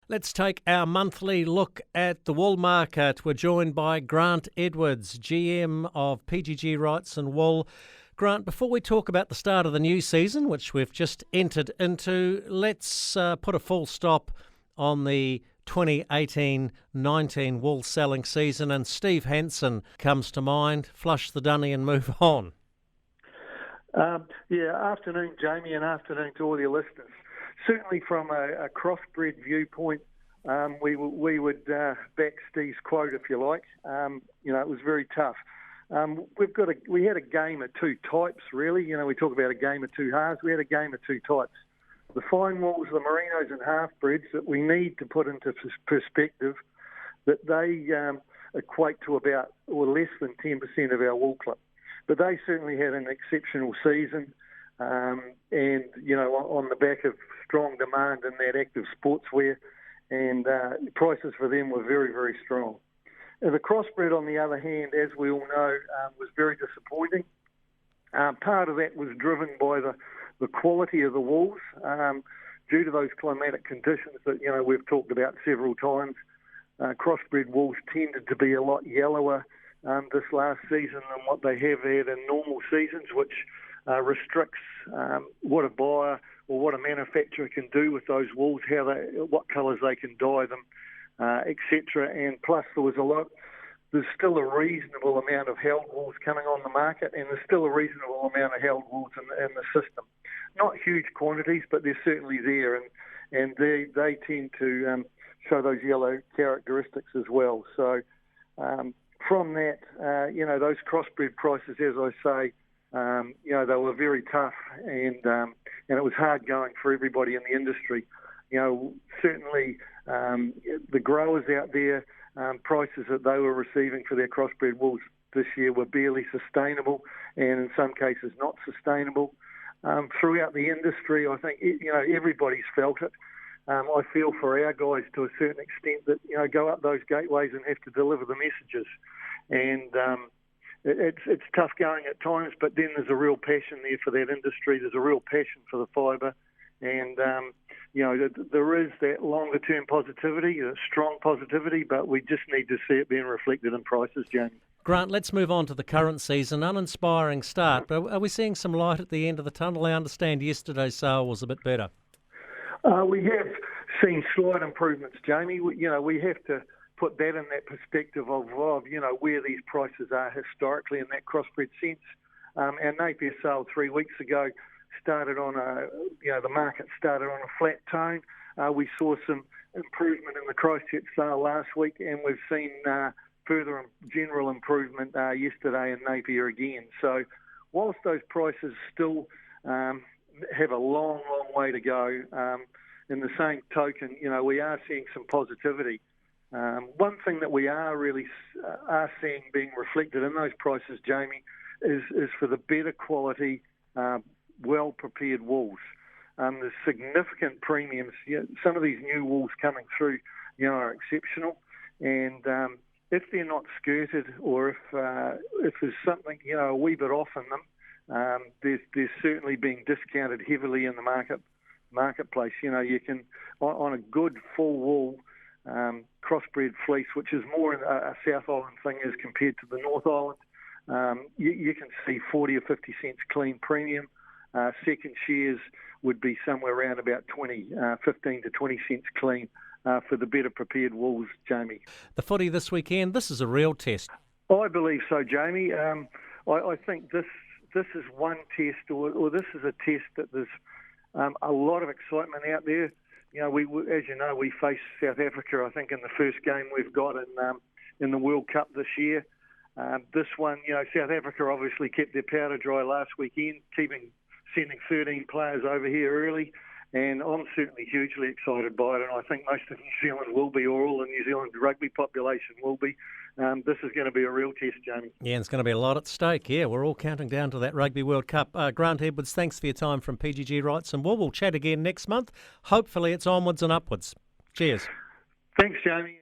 Let's take our monthly look at the wool market. We're joined by Grant Edwards, GM of PGG Wrightson Wool. Grant, before we talk about the start of the new season, which we've just entered into, let's put a full stop on the 2018-19 wool selling season, and Steve Hansen comes to mind. Flush the dunny and move on. Afternoon, Jamie, and afternoon to all your listeners. Certainly from a crossbred viewpoint, we would back Steve's quote, if you like. It was very tough. We had a game of two types, really. We talk about a game of two halves. We had a game of two types. The fine wools, the merinos and half-breds that we need to put into perspective, that they equate to about or less than 10% of our wool clip. But they certainly had an exceptional season, and on the back of strong demand in that active sportswear, and prices for them were very, very strong. And the crossbred, on the other hand, as we all know, was very disappointing. Part of that was driven by the quality of the wools, due to those climatic conditions that we've talked about several times. Crossbred wools tended to be a lot yellower this last season than what they have had in normal seasons, which restricts what a buyer or what a manufacturer can do with those wools, what colours they can dye them, etc. And plus, there's still a reasonable amount of held wools coming on the market, and there's still a reasonable amount of held wools in the system. Not huge quantities, but they're certainly there, and they tend to show those yellow characteristics as well. So from that, those crossbred prices, as I say, they were very tough, and it was hard going for everybody in the industry. Certainly the growers out there, prices that they were receiving for their crossbred wools this year were barely sustainable, and in some cases not sustainable. Throughout the industry, I think everybody's felt it. I feel for our guys to a certain extent that go up those gateways and have to deliver the messages, and it's tough going at times. But then there's a real passion there for that industry. There's a real passion for the fibre, and there is that longer term positivity, strong positivity. But we just need to see it being reflected in prices, Jamie. Grant, let's move on to the current season. Uninspiring start, but are we seeing some light at the end of the tunnel? I understand yesterday's sale was a bit better. We have seen slight improvements, Jamie. We have to put that in that perspective of where these prices are historically in that crossbred sense. Our Napier sale 3 weeks ago started on the market started on a flat tone. We saw some improvement in the Christchurch sale last week, and we've seen further general improvement yesterday in Napier again. So whilst those prices still have a long, long way to go, in the same token, we are seeing some positivity. One thing that we are really seeing being reflected in those prices, Jamie, is for the better quality, well-prepared wools. There's significant premiums. Some of these new wools coming through, are exceptional, and if they're not skirted, or if there's something a wee bit off in them, there's certainly being discounted heavily in the marketplace. You can, on a good full wool crossbred fleece, which is more a South Island thing as compared to the North Island, you can see 40 or 50 cents clean premium. Second shares would be somewhere around about 15 to 20 cents clean for the better prepared wools, Jamie. The footy this weekend, this is a real test. I believe so, Jamie. I think this is one test, or this is a test that there's a lot of excitement out there. As you know, we face South Africa, I think, in the first game we've got in the World Cup this year. This one, South Africa obviously kept their powder dry last weekend, sending 13 players over here early, and I'm certainly hugely excited by it, and I think most of New Zealand will be, or all the New Zealand rugby population will be. This is going to be a real test, Jamie. Yeah, and it's going to be a lot at stake. Yeah, we're all counting down to that Rugby World Cup. Grant Edwards, thanks for your time from PGG Wrightson. We'll chat again next month. Hopefully it's onwards and upwards. Cheers. Thanks, Jamie.